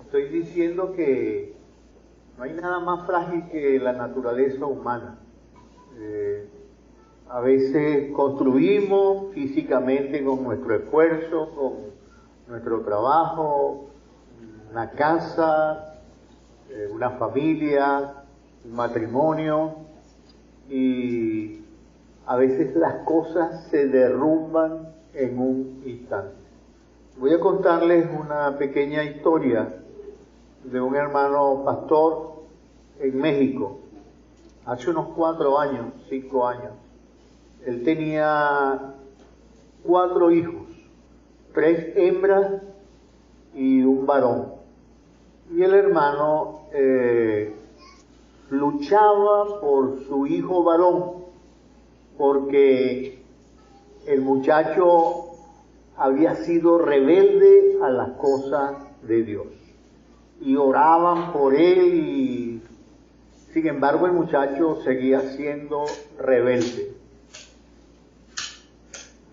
Estoy diciendo que no hay nada más frágil que la naturaleza humana. A veces construimos físicamente con nuestro esfuerzo, con nuestro trabajo, una casa, una familia, un matrimonio, y a veces las cosas se derrumban en un instante. Voy a contarles una pequeña historia de un hermano pastor en México, hace unos 4 años, 5 años. Él tenía 4 hijos, 3 hembras y un varón. Y el hermano luchaba por su hijo varón, porque el muchacho había sido rebelde a las cosas de Dios. Y oraban por él y, sin embargo, el muchacho seguía siendo rebelde.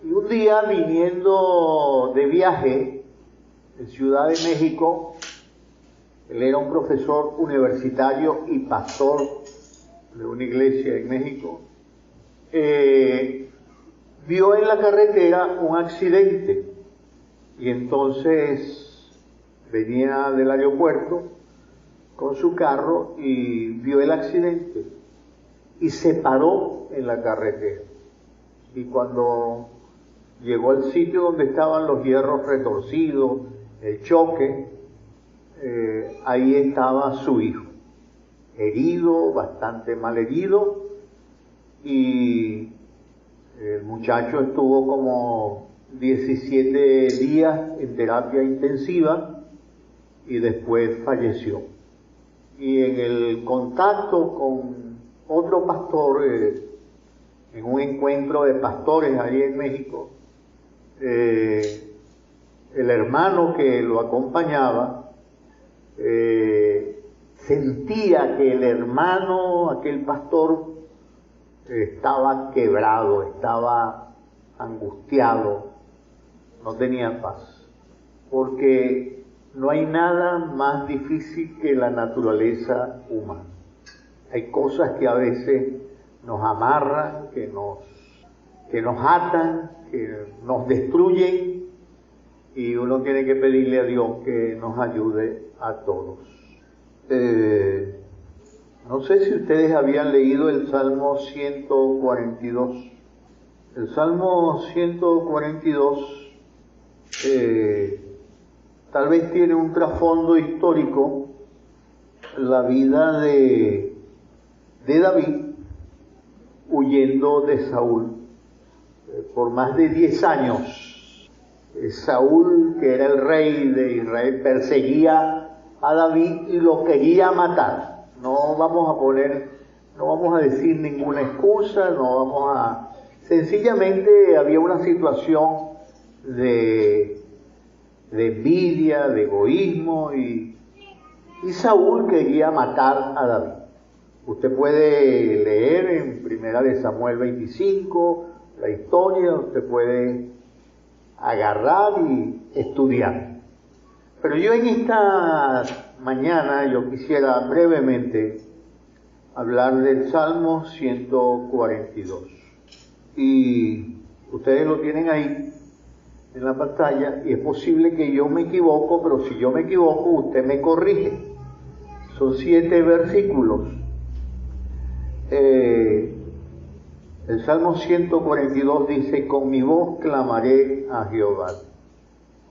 Y un día, viniendo de viaje en Ciudad de México, él era un profesor universitario y pastor de una iglesia en México, vio en la carretera un accidente, y entonces venía del aeropuerto con su carro y vio el accidente y se paró en la carretera. Y cuando llegó al sitio donde estaban los hierros retorcidos, el choque, ahí estaba su hijo, herido, bastante mal herido, y el muchacho estuvo como 17 días en terapia intensiva y después falleció. Y en el contacto con otro pastor, en un encuentro de pastores ahí en México, el hermano que lo acompañaba sentía que el hermano, aquel pastor, estaba quebrado, estaba angustiado, no tenía paz, porque no hay nada más difícil que la naturaleza humana. Hay cosas que a veces nos amarran, que nos atan, que nos destruyen, y uno tiene que pedirle a Dios que nos ayude a todos. No sé si ustedes habían leído el Salmo 142. El Salmo 142 tal vez tiene un trasfondo histórico, la vida de David huyendo de Saúl por más de 10 años. Saúl, que era el rey de Israel, perseguía a David y lo quería matar. No vamos a decir ninguna excusa, sencillamente había una situación de envidia, de egoísmo, y Saúl quería matar a David. Usted puede leer en 1 Samuel 25 la historia, usted puede agarrar y estudiar. Pero yo en esta mañana yo quisiera brevemente hablar del Salmo 142. Y ustedes lo tienen ahí en la pantalla, y es posible que yo me equivoco, pero si yo me equivoco, usted me corrige. Son 7 versículos. El Salmo 142 dice: con mi voz clamaré a Jehová,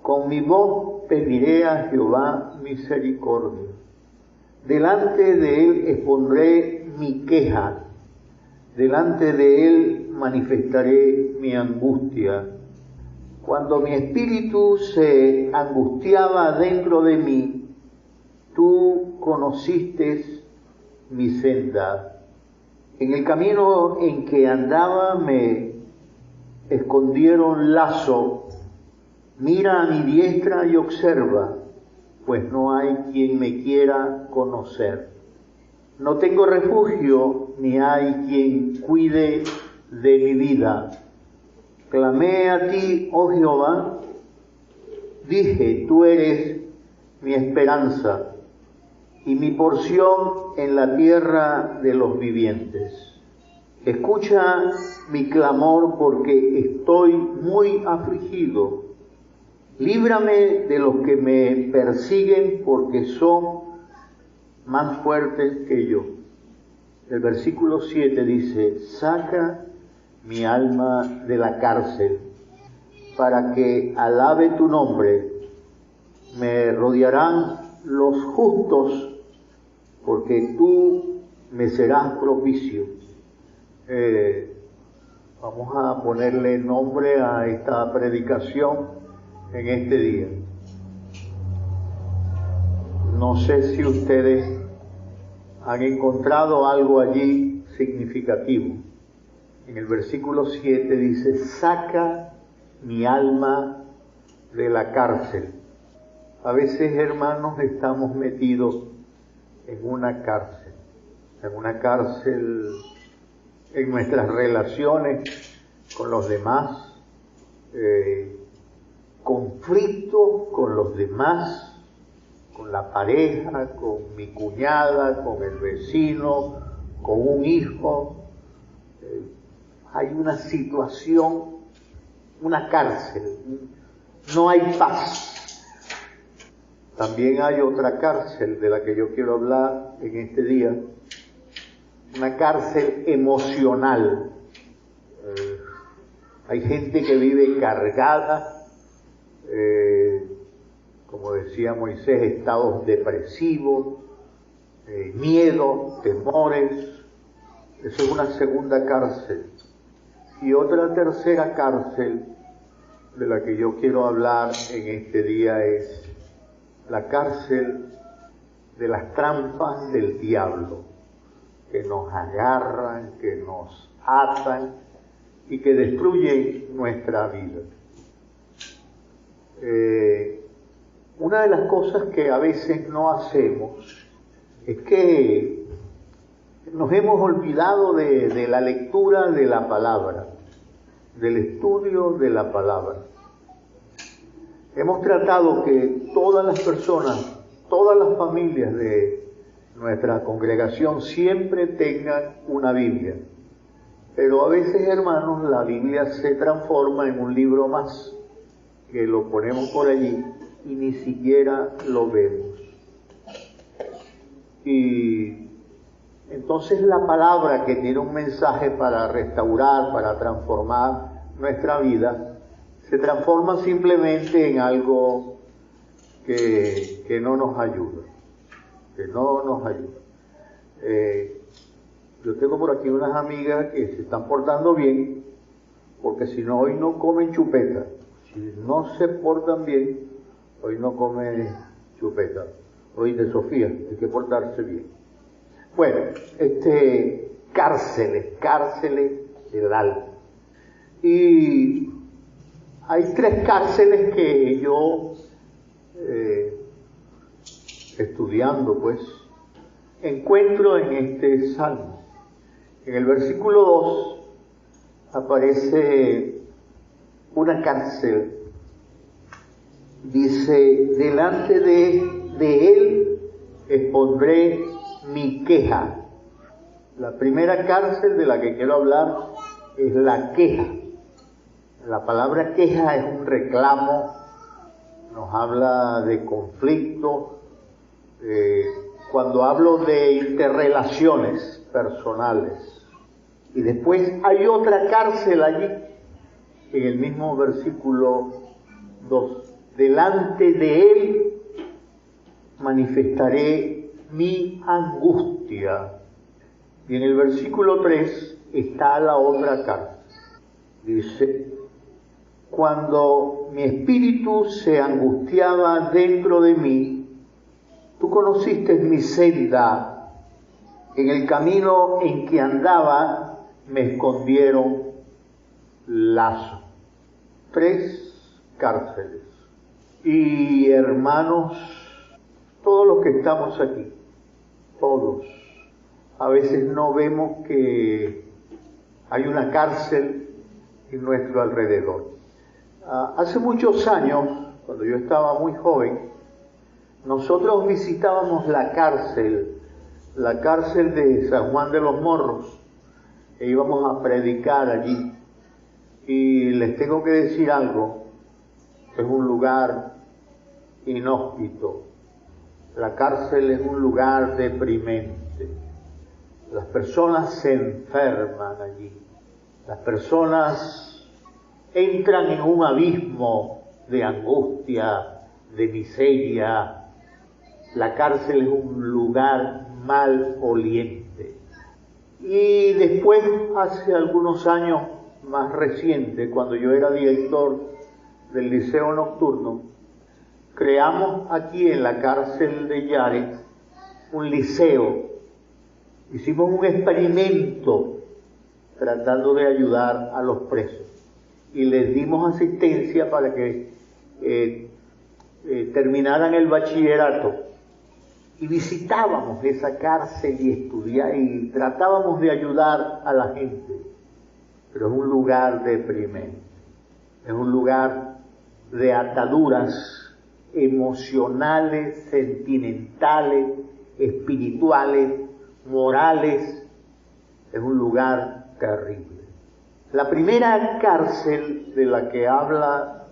con mi voz pediré a Jehová misericordia. Delante de él expondré mi queja, delante de él manifestaré mi angustia. Cuando mi espíritu se angustiaba dentro de mí, tú conociste mi senda. En el camino en que andaba me escondieron lazo. Mira a mi diestra y observa, pues no hay quien me quiera conocer. No tengo refugio, ni hay quien cuide de mi vida. Clamé a ti, oh Jehová, dije, tú eres mi esperanza y mi porción en la tierra de los vivientes. Escucha mi clamor porque estoy muy afligido. Líbrame de los que me persiguen porque son más fuertes que yo. El versículo 7 dice, saca mi alma de la cárcel para que alabe tu nombre. Me rodearán los justos porque tú me serás propicio. Vamos a ponerle nombre a esta predicación en este día. No sé si ustedes han encontrado algo allí significativo. En el versículo 7 dice, saca mi alma de la cárcel. A veces, hermanos, estamos metidos en una cárcel en nuestras relaciones con los demás, conflictos con los demás, con la pareja, con mi cuñada, con el vecino, con un hijo. Hay una situación, una cárcel, no hay paz. También hay otra cárcel de la que yo quiero hablar en este día, una cárcel emocional. Hay gente que vive cargada, como decía Moisés, estados depresivos, miedo, temores. Esa es una segunda cárcel. Y otra tercera cárcel de la que yo quiero hablar en este día es la cárcel de las trampas del diablo, que nos agarran, que nos atan y que destruyen nuestra vida. Una de las cosas que a veces no hacemos es que nos hemos olvidado de la lectura de la palabra, del estudio de la palabra. Hemos tratado que todas las personas, todas las familias de nuestra congregación siempre tengan una Biblia. Pero a veces, hermanos, la Biblia se transforma en un libro más, que lo ponemos por allí y ni siquiera lo vemos. Y entonces la palabra, que tiene un mensaje para restaurar, para transformar nuestra vida, se transforma simplemente en algo que no nos ayuda, Yo tengo por aquí unas amigas que se están portando bien, porque si no, hoy no comen chupeta. Si no se portan bien, hoy no comen chupeta. Hoy de Sofía, hay que portarse bien. Bueno, cárceles del alma. Y hay tres cárceles que yo, estudiando pues, encuentro en este salmo. En el versículo 2 aparece una cárcel. Dice, delante de él expondré mi queja. La primera cárcel de la que quiero hablar es la queja. La palabra queja es un reclamo, nos habla de conflicto. Cuando hablo de interrelaciones personales. Y después hay otra cárcel allí, en el mismo versículo 2. Delante de él manifestaré mi angustia. Y en el versículo 3 está la otra cárcel. Dice, cuando mi espíritu se angustiaba dentro de mí, tú conociste mi senda, en el camino en que andaba me escondieron lazo. Tres cárceles. Y hermanos, todos los que estamos aquí, todos, a veces no vemos que hay una cárcel en nuestro alrededor. Hace muchos años, cuando yo estaba muy joven, nosotros visitábamos la cárcel de San Juan de los Morros, e íbamos a predicar allí. Y les tengo que decir algo, es un lugar inhóspito. La cárcel es un lugar deprimente. Las personas se enferman allí. Las personas entran en un abismo de angustia, de miseria. La cárcel es un lugar maloliente. Y después, hace algunos años más recientes, cuando yo era director del Liceo Nocturno, creamos aquí en la cárcel de Yare un liceo. Hicimos un experimento tratando de ayudar a los presos y les dimos asistencia para que terminaran el bachillerato. Y visitábamos esa cárcel y tratábamos de ayudar a la gente. Pero es un lugar deprimente, es un lugar de ataduras emocionales, sentimentales, espirituales, morales. Es un lugar terrible. La primera cárcel de la que habla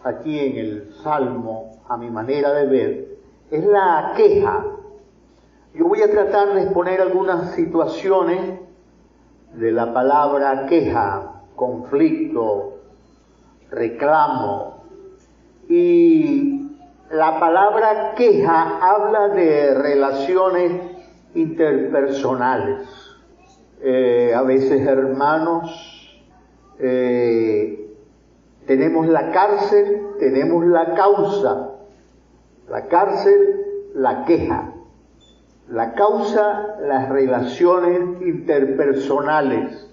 aquí en el Salmo, a mi manera de ver, es la queja. Yo voy a tratar de exponer algunas situaciones de la palabra queja, conflicto, reclamo. Y la palabra queja habla de relaciones interpersonales. A veces, hermanos, tenemos la cárcel, tenemos la causa. La cárcel, la queja. La causa, las relaciones interpersonales.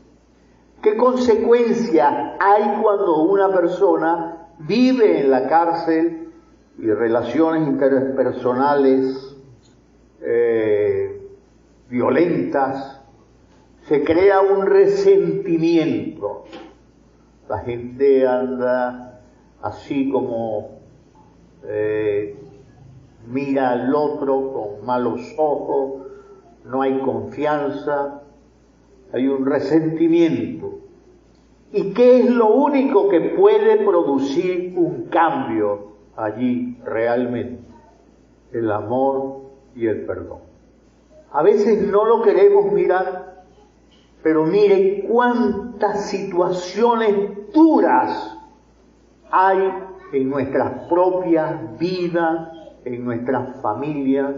¿Qué consecuencia hay cuando una persona vive en la cárcel y relaciones interpersonales violentas? Se crea un resentimiento. La gente anda así como mira al otro con malos ojos, no hay confianza, hay un resentimiento. ¿Y qué es lo único que puede producir un cambio allí realmente? El amor y el perdón. A veces no lo queremos mirar, pero mire cuántas situaciones duras hay en nuestras propias vidas, en nuestras familias,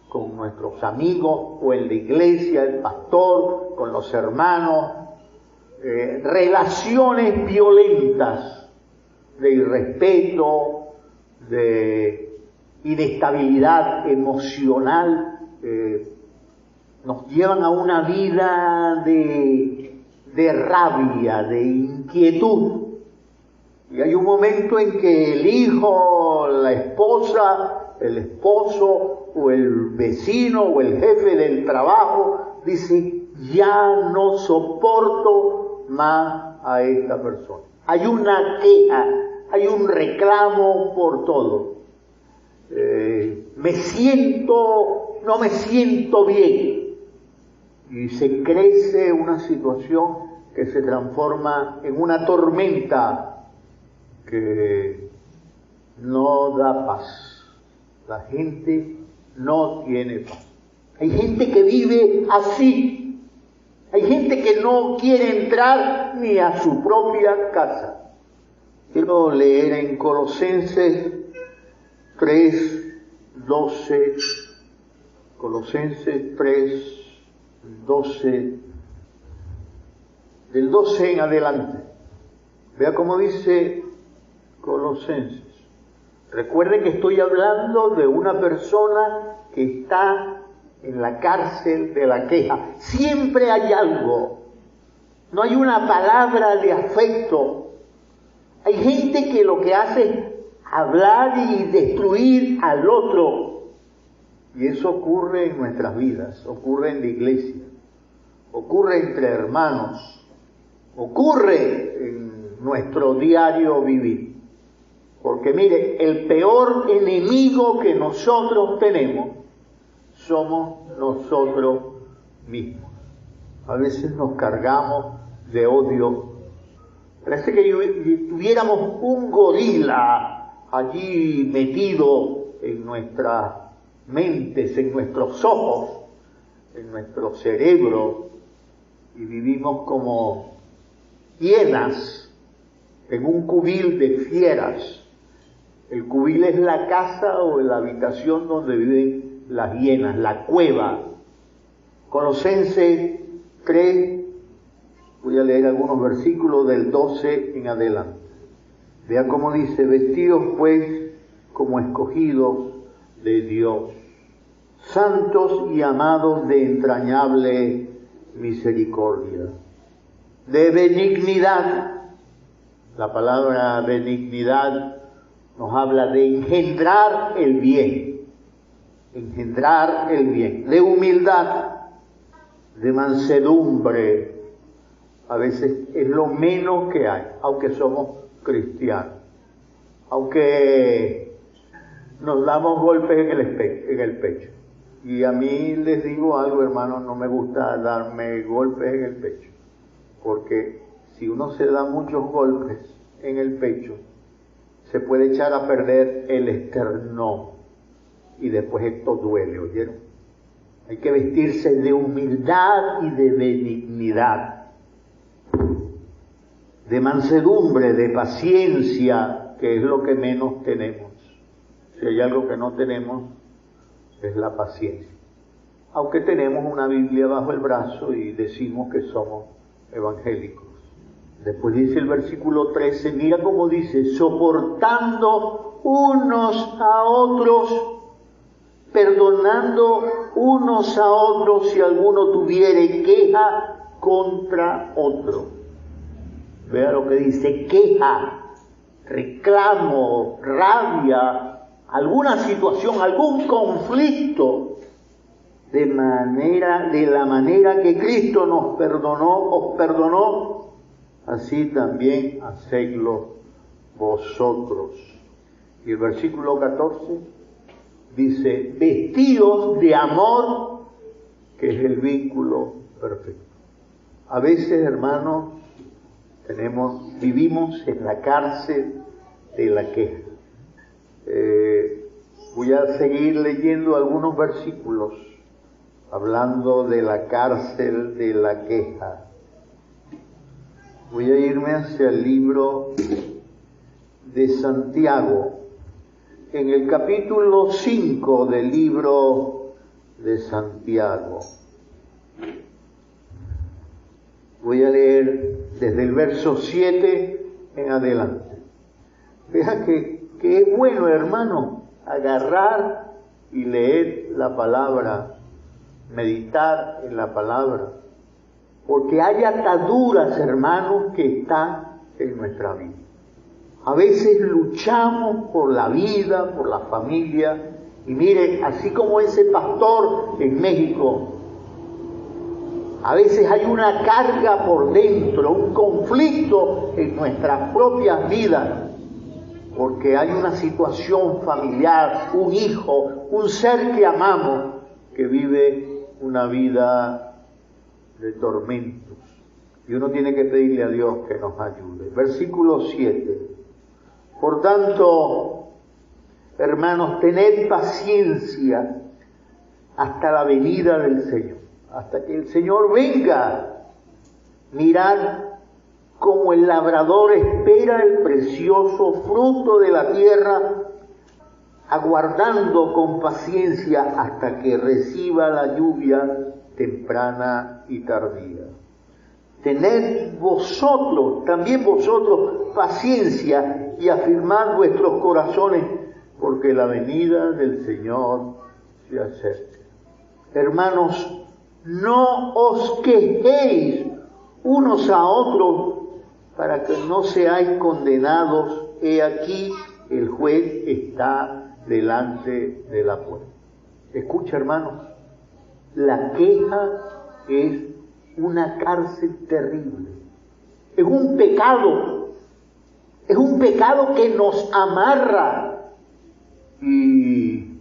con nuestros amigos o en la iglesia, el pastor, con los hermanos, relaciones violentas de irrespeto, de inestabilidad emocional, nos llevan a una vida de rabia, de inquietud. Y hay un momento en que el hijo, la esposa, el esposo o el vecino o el jefe del trabajo dice: ya no soporto más a esta persona. Hay una queja, hay un reclamo por todo. No me siento bien. Y se crece una situación que se transforma en una tormenta que no da paz. La gente no tiene paz. Hay gente que vive así. Hay gente que no quiere entrar ni a su propia casa. Quiero leer en Colosenses 3:12. Colosenses 3:12. Del 12 en adelante. Vea cómo dice Colosenses. Recuerden que estoy hablando de una persona que está en la cárcel de la queja. Siempre hay algo. No hay una palabra de afecto. Hay gente que lo que hace es hablar y destruir al otro. Y eso ocurre en nuestras vidas, ocurre en la iglesia, ocurre entre hermanos, ocurre en nuestro diario vivir. Porque mire, el peor enemigo que nosotros tenemos somos nosotros mismos. A veces nos cargamos de odio. Parece que tuviéramos un gorila allí metido en nuestras mentes, en nuestros ojos, en nuestro cerebro, y vivimos como hienas en un cubil de fieras. El cubil es la casa o la habitación donde viven las hienas, la cueva. Colosenses 3, voy a leer algunos versículos del 12 en adelante. Vea cómo dice: vestidos pues como escogidos de Dios, santos y amados de entrañable misericordia, de benignidad. La palabra benignidad nos habla de engendrar el bien, de humildad, de mansedumbre. A veces es lo menos que hay, aunque somos cristianos, aunque nos damos golpes en el pecho. Y a mí les digo algo, hermanos, no me gusta darme golpes en el pecho, porque si uno se da muchos golpes en el pecho, se puede echar a perder el esternón y después esto duele, ¿oyeron? Hay que vestirse de humildad y de benignidad, de mansedumbre, de paciencia, que es lo que menos tenemos. Si hay algo que no tenemos, es la paciencia. Aunque tenemos una Biblia bajo el brazo y decimos que somos evangélicos. Después dice el versículo 13, mira cómo dice: soportando unos a otros, perdonando unos a otros si alguno tuviere queja contra otro. Vea lo que dice: queja, reclamo, rabia, alguna situación, algún conflicto, de la manera que Cristo nos perdonó, os perdonó, así también hacedlo vosotros. Y el versículo 14 dice: vestidos de amor, que es el vínculo perfecto. A veces, hermanos, vivimos en la cárcel de la queja. Voy a seguir leyendo algunos versículos hablando de la cárcel de la queja. Voy a irme hacia el libro de Santiago, en el capítulo 5 del libro de Santiago. Voy a leer desde el verso 7 en adelante. Vea que es bueno, hermano, agarrar y leer la palabra, meditar en la palabra, porque hay ataduras, hermanos, que están en nuestra vida. A veces luchamos por la vida, por la familia, y mire, así como ese pastor en México, a veces hay una carga por dentro, un conflicto en nuestras propias vidas, porque hay una situación familiar, un hijo, un ser que amamos, que vive una vida de tormentos. Y uno tiene que pedirle a Dios que nos ayude. Versículo 7. Por tanto, hermanos, tened paciencia hasta la venida del Señor, hasta que el Señor venga. Mirad como el labrador espera el precioso fruto de la tierra, aguardando con paciencia hasta que reciba la lluvia temprana y tardía. Tened vosotros, también vosotros, paciencia y afirmad vuestros corazones, porque la venida del Señor se acerca. Hermanos, no os quejéis unos a otros, para que no seáis condenados. He aquí, el juez está delante de la puerta. Escucha, hermanos, la queja es una cárcel terrible, es un pecado, Es un pecado que nos amarra. Y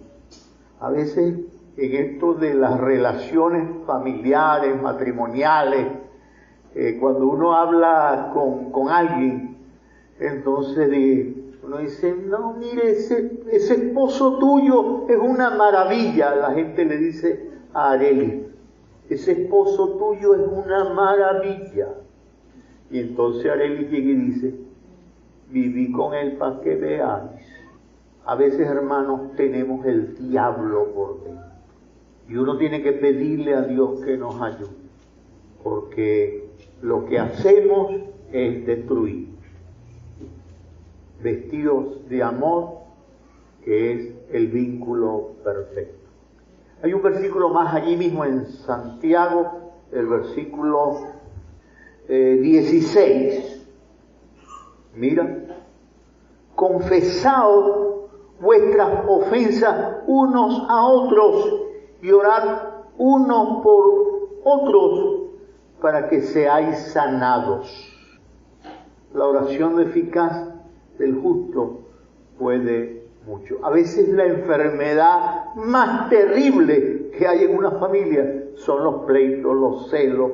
a veces en esto de las relaciones familiares, matrimoniales, cuando uno habla con alguien, entonces uno dice, no, mire, ese esposo tuyo es una maravilla. La gente le dice a Arely, ese esposo tuyo es una maravilla. Y entonces Arely llega y dice, viví con él para que veáis. A veces, hermanos, tenemos el diablo por dentro. Y uno tiene que pedirle a Dios que nos ayude. Porque lo que hacemos es destruir. Vestidos de amor, que es el vínculo perfecto. Hay un versículo más allí mismo en Santiago, el versículo 16. Mira, confesaos vuestras ofensas unos a otros y orad unos por otros para que seáis sanados. La oración eficaz del justo puede mucho. A veces la enfermedad más terrible que hay en una familia son los pleitos, los celos,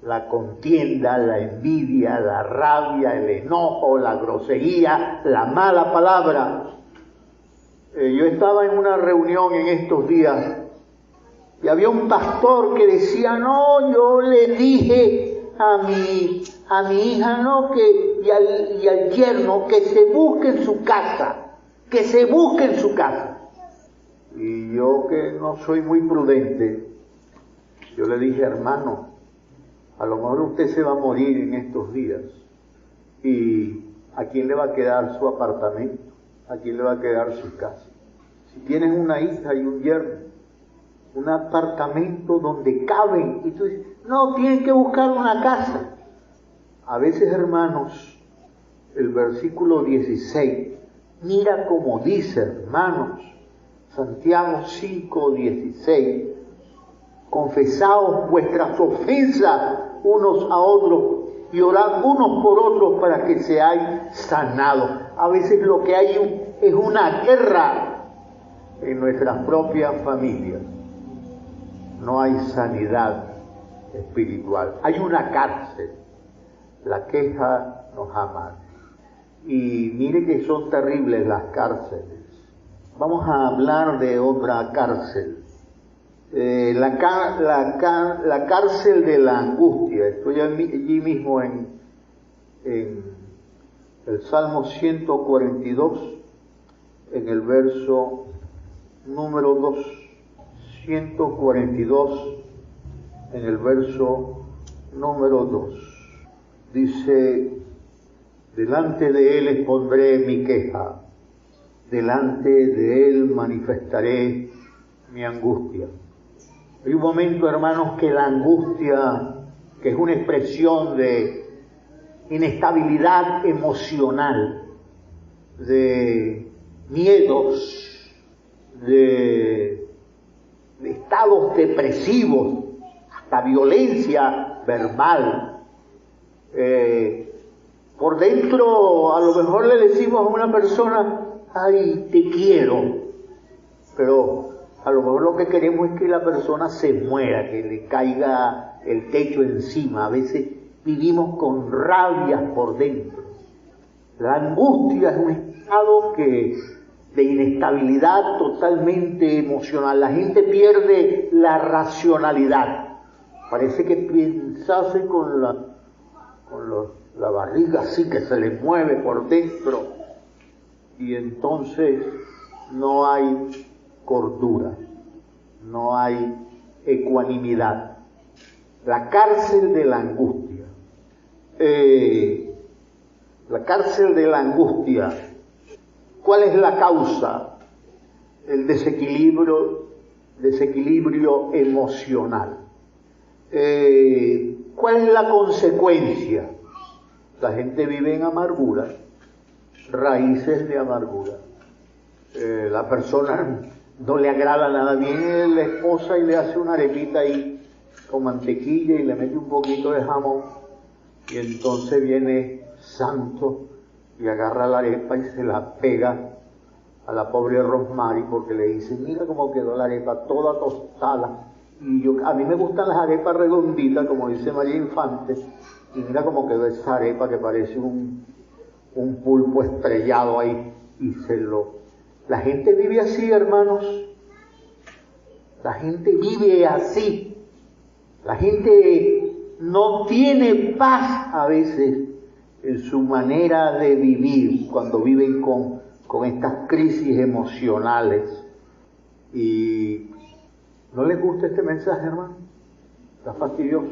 la contienda, la envidia, la rabia, el enojo, la grosería, la mala palabra. Yo estaba en una reunión en estos días y había un pastor que decía, no, yo le dije a mi hija, no, y al yerno, que se busque en su casa, que se busque en su casa. Y yo, que no soy muy prudente, yo le dije, hermano, a lo mejor usted se va a morir en estos días. ¿Y a quién le va a quedar su apartamento? ¿A quién le va a quedar su casa? Si tienes una hija y un yerno, un apartamento donde caben, y tú dices, no, tienen que buscar una casa. A veces, hermanos, el versículo 16, mira cómo dice, hermanos, Santiago 5:16, confesaos vuestras ofensas unos a otros y orad unos por otros para que seáis sanados. A veces lo que hay es una guerra en nuestras propias familias. No hay sanidad espiritual. Hay una cárcel. La queja nos ama. Y mire que son terribles las cárceles. Vamos a hablar de otra cárcel. La cárcel de la angustia. Estoy allí mismo en el Salmo 142, en el verso número 2. 142, en el verso número 2. Dice, delante de él expondré mi queja, delante de él manifestaré mi angustia. Hay un momento, hermanos, que la angustia, que es una expresión de inestabilidad emocional, de miedos, de estados depresivos, hasta violencia verbal. Por dentro, a lo mejor le decimos a una persona, ay, te quiero, pero a lo mejor lo que queremos es que la persona se muera, que le caiga el techo encima. A veces vivimos con rabias por dentro. La angustia es un estado de inestabilidad totalmente emocional. La gente pierde la racionalidad. Parece que pensase con la barriga así, que se le mueve por dentro. Y entonces no hay cordura, no hay ecuanimidad. La cárcel de la angustia. La cárcel de la angustia. ¿Cuál es la causa? El desequilibrio emocional. ¿Cuál es la consecuencia? La gente vive en amargura, raíces de amargura. La persona no le agrada nada, viene la esposa y le hace una arepita ahí con mantequilla y le mete un poquito de jamón, y entonces viene santo y agarra la arepa y se la pega a la pobre Rosemary porque le dice, mira cómo quedó la arepa toda tostada. Y a mí me gustan las arepas redonditas, como dice María Infante, y mira cómo quedó esa arepa que parece un pulpo estrellado ahí. Y la gente vive así, hermanos. La gente vive así. La gente no tiene paz a veces en su manera de vivir cuando viven con estas crisis emocionales. Y ¿no les gusta este mensaje, hermano? ¿Está fastidioso?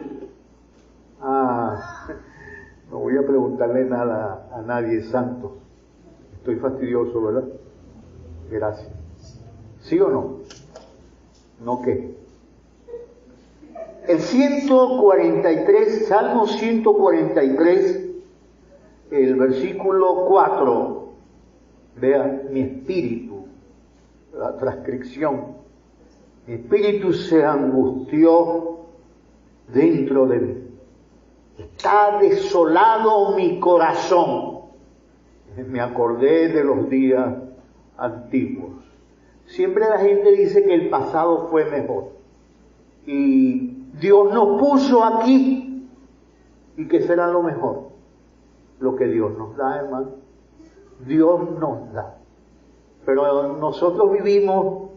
No voy a preguntarle nada a nadie santo. Estoy fastidioso, ¿verdad? Gracias. ¿Sí o no? ¿No qué? El 143, Salmo 143, el versículo 4, vea, mi espíritu, la transcripción, mi espíritu se angustió dentro de mí. Está desolado mi corazón. Me acordé de los días antiguos. Siempre la gente dice que el pasado fue mejor. Y Dios nos puso aquí. ¿Y qué será lo mejor? Lo que Dios nos da, hermano. Dios nos da. Pero nosotros vivimos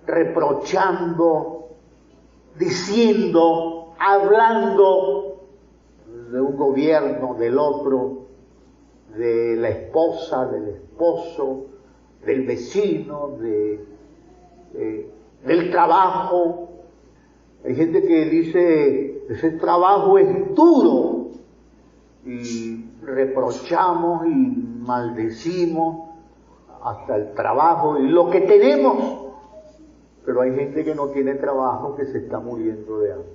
reprochando, diciendo, hablando de un gobierno, del otro, de la esposa, del esposo, del vecino, del trabajo. Hay gente que dice, ese trabajo es duro, y reprochamos y maldecimos hasta el trabajo y lo que tenemos. Pero hay gente que no tiene trabajo, que se está muriendo de hambre.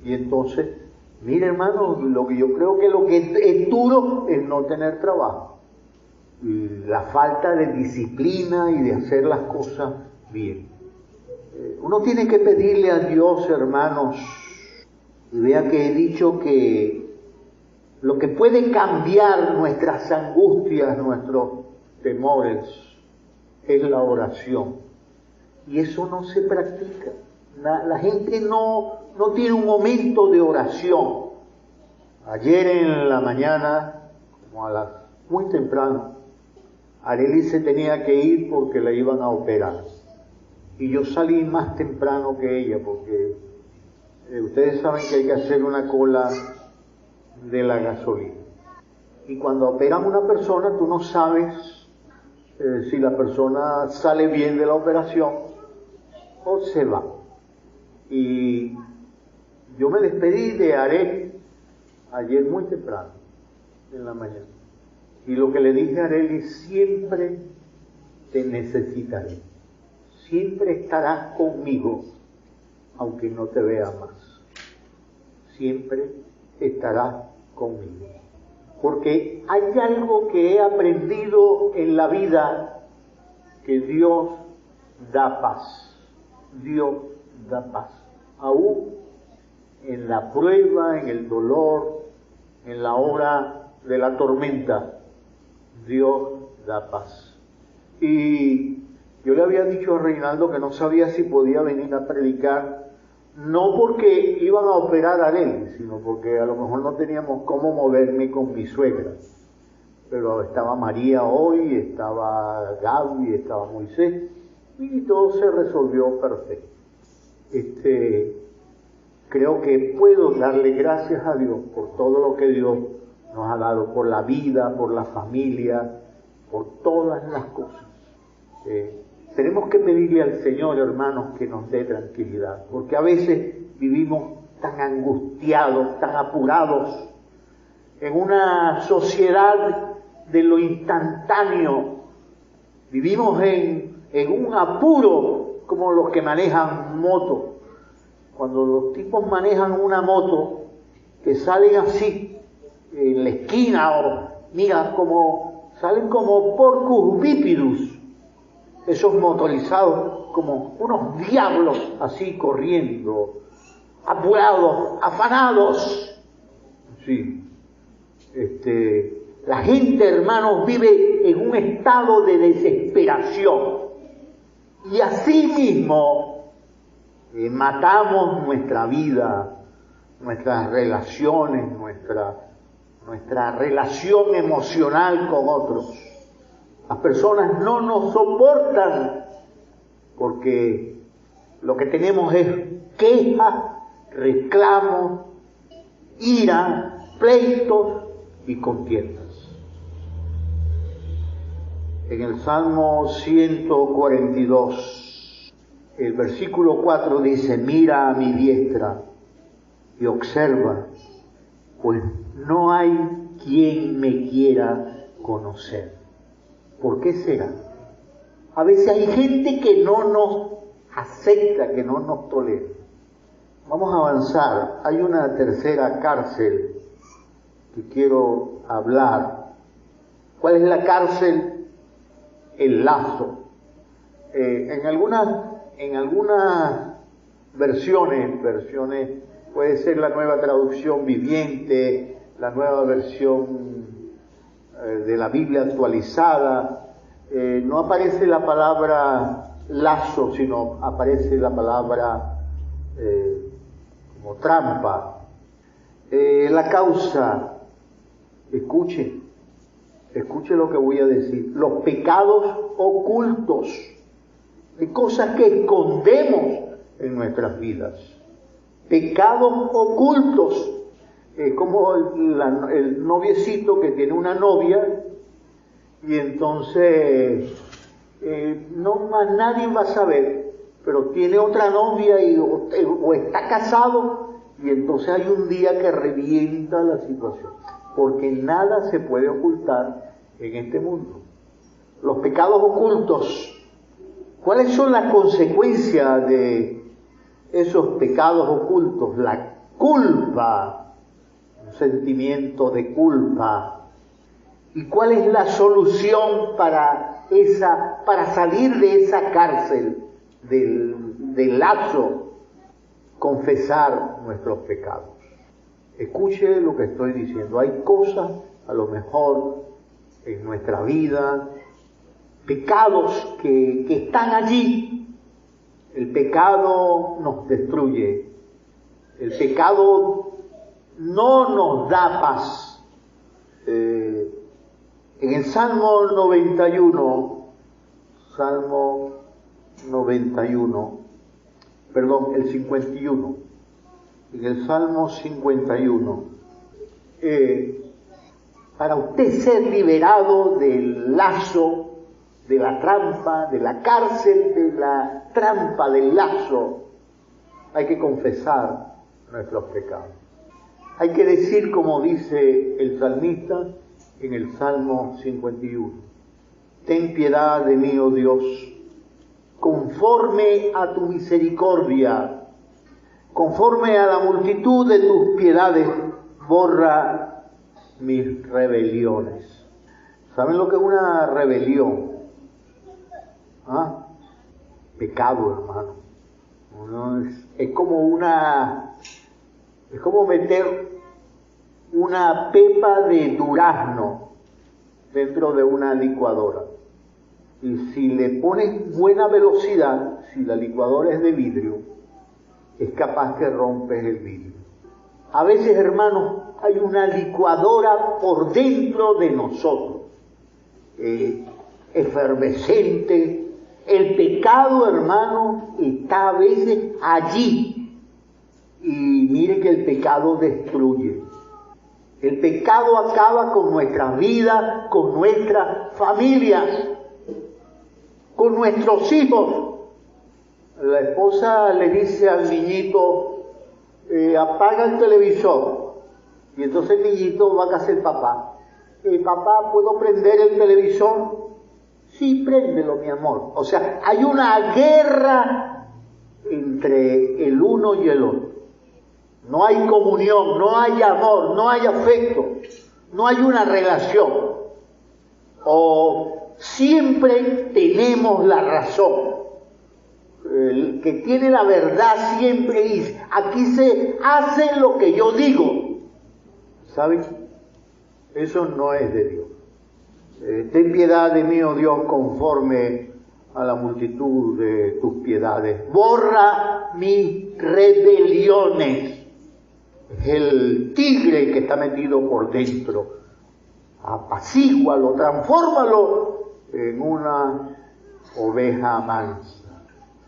Y entonces, mire, hermano, lo que yo creo que lo que es duro es no tener trabajo. Y la falta de disciplina y de hacer las cosas bien. Uno tiene que pedirle a Dios, hermanos, y vea que he dicho que lo que puede cambiar nuestras angustias, nuestros temores, es la oración. Y eso no se practica. La gente no tiene un momento de oración. Ayer en la mañana, como muy temprano, Arely se tenía que ir porque la iban a operar. Y yo salí más temprano que ella porque ustedes saben que hay que hacer una cola de la gasolina. Y cuando operan a una persona, tú no sabes si la persona sale bien de la operación o se va. Y yo me despedí de Arely ayer muy temprano, en la mañana. Y lo que le dije a Arely, siempre te necesitaré. Siempre estarás conmigo, aunque no te vea más. Siempre estarás conmigo. Porque hay algo que he aprendido en la vida, que Dios da paz. Dios da paz. Aún en la prueba, en el dolor, en la hora de la tormenta, Dios da paz. Y yo le había dicho a Reinaldo que no sabía si podía venir a predicar, no porque iban a operar a Arely, sino porque a lo mejor no teníamos cómo moverme con mi suegra. Pero estaba María hoy, estaba Gaby, estaba Moisés, y todo se resolvió perfecto. Creo que puedo darle gracias a Dios por todo lo que Dios nos ha dado, por la vida, por la familia, por todas las cosas. Tenemos que pedirle al Señor, hermanos, que nos dé tranquilidad, porque a veces vivimos tan angustiados, tan apurados, en una sociedad de lo instantáneo. Vivimos en un apuro como los que manejan moto. Cuando los tipos manejan una moto, que salen así, en la esquina, o mira, salen como porcus bipidus, esos motorizados, como unos diablos así corriendo, apurados, afanados. Sí. La gente, hermanos, vive en un estado de desesperación. Y así mismo matamos nuestra vida, nuestras relaciones, nuestra relación emocional con otros. Las personas no nos soportan porque lo que tenemos es quejas, reclamos, ira, pleitos y contiendas. En el Salmo 142, el versículo 4 dice: mira a mi diestra y observa, pues no hay quien me quiera conocer. ¿Por qué será? A veces hay gente que no nos acepta, que no nos tolera. Vamos a avanzar. Hay una tercera cárcel que quiero hablar. ¿Cuál es la cárcel? El lazo. En algunas versiones, puede ser la Nueva Traducción Viviente, la nueva versión de la Biblia actualizada, no aparece la palabra lazo, sino aparece la palabra como trampa. La causa, escuche lo que voy a decir, los pecados ocultos, de cosas que escondemos en nuestras vidas, pecados ocultos, como el noviecito que tiene una novia y entonces no más nadie va a saber, pero tiene otra novia o está casado, y entonces hay un día que revienta la situación, porque nada se puede ocultar en este mundo. Los pecados ocultos, ¿cuáles son las consecuencias de esos pecados ocultos? La culpa, un sentimiento de culpa. ¿Y cuál es la solución para salir de esa cárcel, del lazo? Confesar nuestros pecados. Escuche lo que estoy diciendo. Hay cosas, a lo mejor, en nuestra vida, pecados que están allí. El pecado nos destruye. El pecado no nos da paz. En el Salmo 91, el 51, en el Salmo 51, para usted ser liberado del lazo, de la trampa, de la cárcel, de la trampa, del lazo, hay que confesar nuestros pecados. Hay que decir, como dice el salmista en el Salmo 51, ten piedad de mí, oh Dios, conforme a tu misericordia, conforme a la multitud de tus piedades, borra mis rebeliones. ¿Saben lo que es una rebelión? ¿Ah? Pecado, hermano. Es como meter una pepa de durazno dentro de una licuadora. Y si le pones buena velocidad, si la licuadora es de vidrio, es capaz que rompes el vidrio. A veces, hermanos, hay una licuadora por dentro de nosotros, efervescente. El pecado, hermano, está a veces allí. Y mire que el pecado destruye. El pecado acaba con nuestras vidas, con nuestras familias, con nuestros hijos. La esposa le dice al niñito, apaga el televisor. Y entonces el niñito va a casa del papá. Papá, ¿puedo prender el televisor? Sí, préndelo, mi amor. O sea, hay una guerra entre el uno y el otro. No hay comunión, no hay amor, no hay afecto, no hay una relación. O siempre tenemos la razón. El que tiene la verdad siempre dice, aquí se hace lo que yo digo. ¿Saben? Eso no es de Dios. Ten piedad de mí, oh Dios, conforme a la multitud de tus piedades. Borra mis rebeliones. Es el tigre que está metido por dentro. Apacígualo, transfórmalo en una oveja mansa.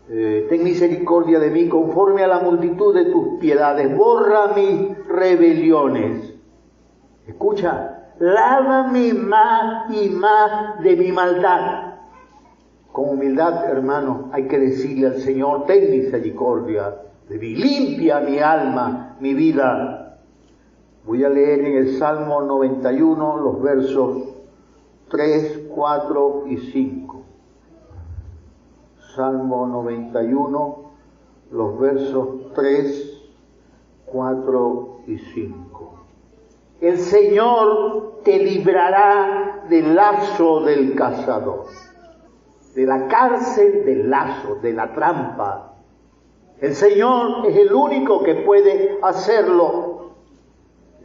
Ten misericordia de mí conforme a la multitud de tus piedades. Borra mis rebeliones. Escucha, lávame más y más de mi maldad. Con humildad, hermanos, hay que decirle al Señor, ten misericordia de mí, limpia mi alma, mi vida. Voy a leer en el Salmo 91 los versos 3, 4 y 5. Salmo 91, los versos 3, 4 y 5. El Señor te librará del lazo del cazador, de la cárcel del lazo, de la trampa. El Señor es el único que puede hacerlo.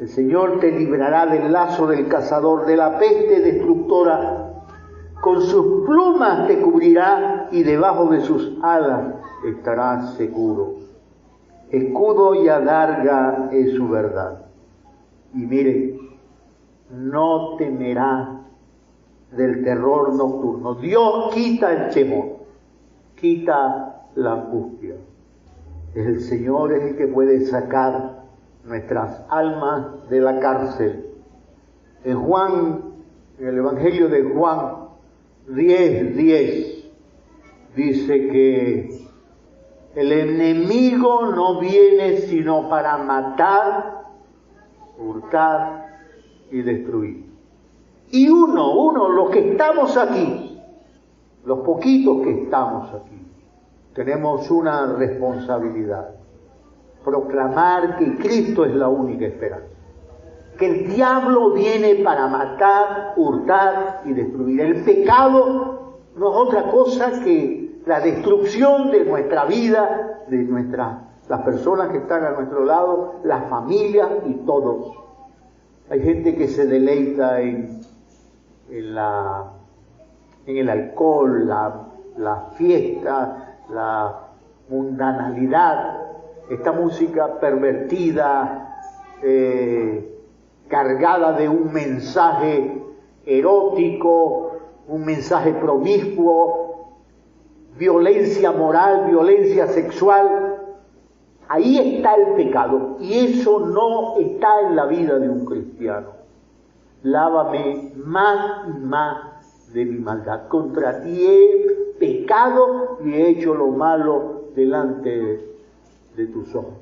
El Señor te librará del lazo del cazador, de la peste destructora. Con sus plumas te cubrirá y debajo de sus alas estarás seguro. Escudo y adarga es su verdad. Y mire, no temerá del terror nocturno. Dios quita el temor, quita la angustia. El Señor es el que puede sacar nuestras almas de la cárcel. En el Evangelio de Juan 10:10 dice que el enemigo no viene sino para matar, hurtar y destruir. Y los que estamos aquí, los poquitos que estamos aquí, tenemos una responsabilidad: proclamar que Cristo es la única esperanza. Que el diablo viene para matar, hurtar y destruir. El pecado no es otra cosa que la destrucción de nuestra vida, de las personas que están a nuestro lado, las familias y todos. Hay gente que se deleita en el alcohol, la fiesta, la mundanalidad, esta música pervertida, cargada de un mensaje erótico, un mensaje promiscuo, violencia moral, violencia sexual. Ahí está el pecado y eso no está en la vida de un cristiano. Lávame más y más de mi maldad. Contra ti he pecado y he hecho lo malo delante de tus ojos.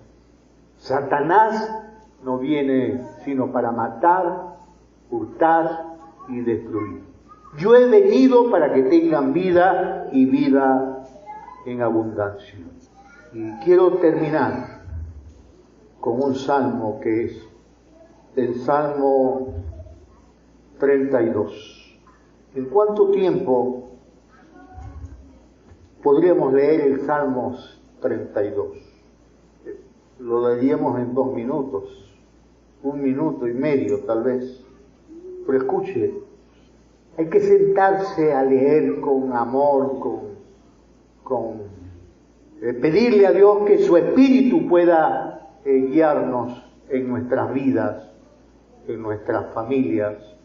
Satanás no viene sino para matar, hurtar y destruir. Yo he venido para que tengan vida y vida en abundancia. Y quiero terminar con un salmo que es el Salmo 32. ¿En cuánto tiempo podríamos leer el Salmo 32? Lo leeríamos en 2 minutos. 1 minuto y medio tal vez, pero escuche, hay que sentarse a leer con amor, pedirle a Dios que su Espíritu pueda guiarnos en nuestras vidas, en nuestras familias.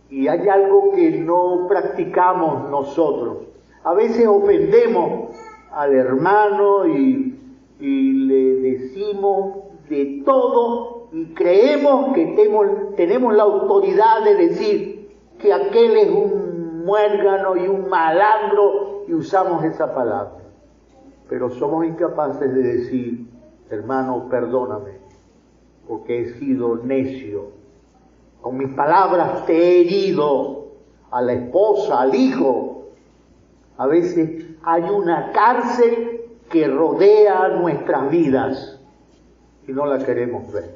Y hay algo que no practicamos nosotros. A veces ofendemos al hermano y le decimos de todo y creemos que tenemos la autoridad de decir que aquel es un muérgano y un malandro y usamos esa palabra. Pero somos incapaces de decir, hermano, perdóname, porque he sido necio. Con mis palabras te he herido, a la esposa, al hijo. A veces hay una cárcel que rodea nuestras vidas y no la queremos ver.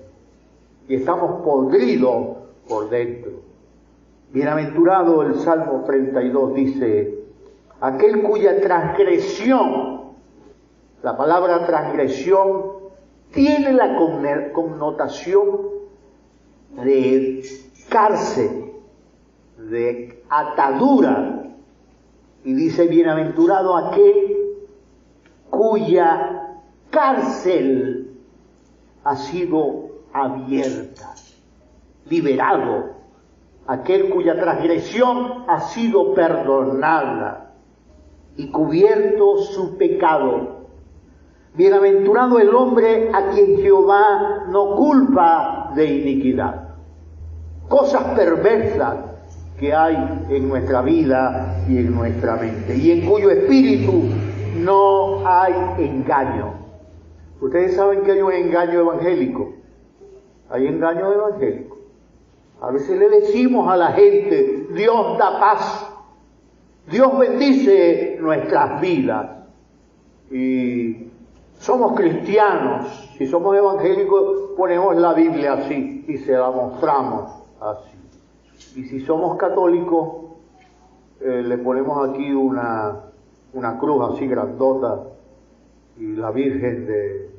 Y estamos podridos por dentro. Bienaventurado el Salmo 32 dice, aquel cuya transgresión, la palabra transgresión tiene la connotación de cárcel, de atadura. Y dice, bienaventurado aquel cuya cárcel ha sido abierta, liberado, aquel cuya transgresión ha sido perdonada y cubierto su pecado. Bienaventurado el hombre a quien Jehová no culpa de iniquidad. Cosas perversas que hay en nuestra vida y en nuestra mente, y en cuyo espíritu no hay engaño. Ustedes saben que hay un engaño evangélico. Hay engaño evangélico. A veces le decimos a la gente, Dios da paz, Dios bendice nuestras vidas. Y somos cristianos, si somos evangélicos ponemos la Biblia así y se la mostramos así. Y si somos católicos, le ponemos aquí una cruz así grandota y la Virgen de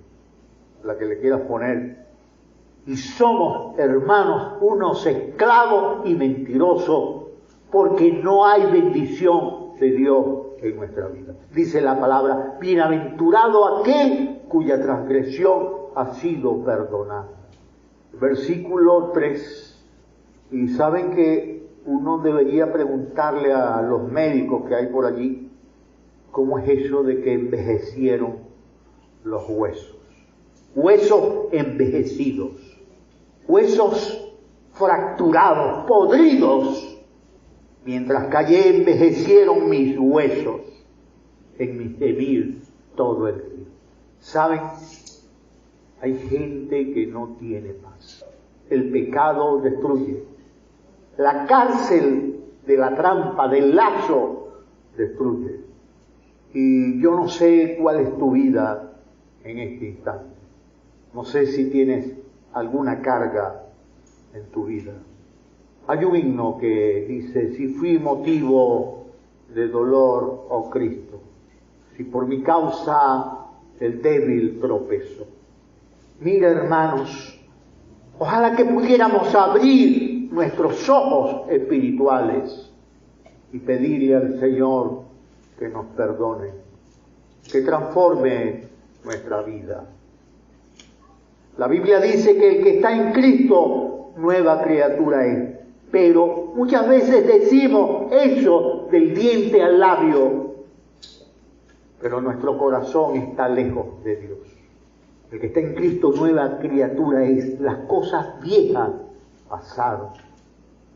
la que le quieras poner. Y somos, hermanos, unos esclavos y mentirosos, porque no hay bendición de Dios en nuestra vida. Dice la palabra, bienaventurado aquel cuya transgresión ha sido perdonada. Versículo 3. Y saben que uno debería preguntarle a los médicos que hay por allí, ¿cómo es eso de que envejecieron los huesos? Huesos envejecidos, huesos fracturados, podridos, mientras callé envejecieron mis huesos en mi gemir todo el día. ¿Saben? Hay gente que no tiene paz. El pecado destruye. La cárcel de la trampa, del lazo, destruye. Y yo no sé cuál es tu vida en este instante. No sé si tienes alguna carga en tu vida. Hay un himno que dice, si fui motivo de dolor, oh Cristo, si por mi causa el débil tropezó. Mira, hermanos, ojalá que pudiéramos abrir nuestros ojos espirituales y pedirle al Señor que nos perdone, que transforme nuestra vida. La Biblia dice que el que está en Cristo, nueva criatura es. Pero muchas veces decimos eso del diente al labio, pero nuestro corazón está lejos de Dios. El que está en Cristo, nueva criatura es. Las cosas viejas pasaron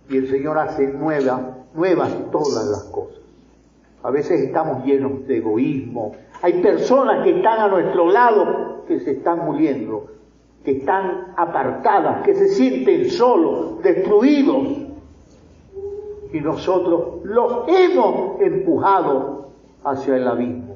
y el Señor hace nuevas todas las cosas. A veces estamos llenos de egoísmo. Hay personas que están a nuestro lado que se están muriendo, que están apartadas, que se sienten solos, destruidos. Y nosotros los hemos empujado hacia el abismo.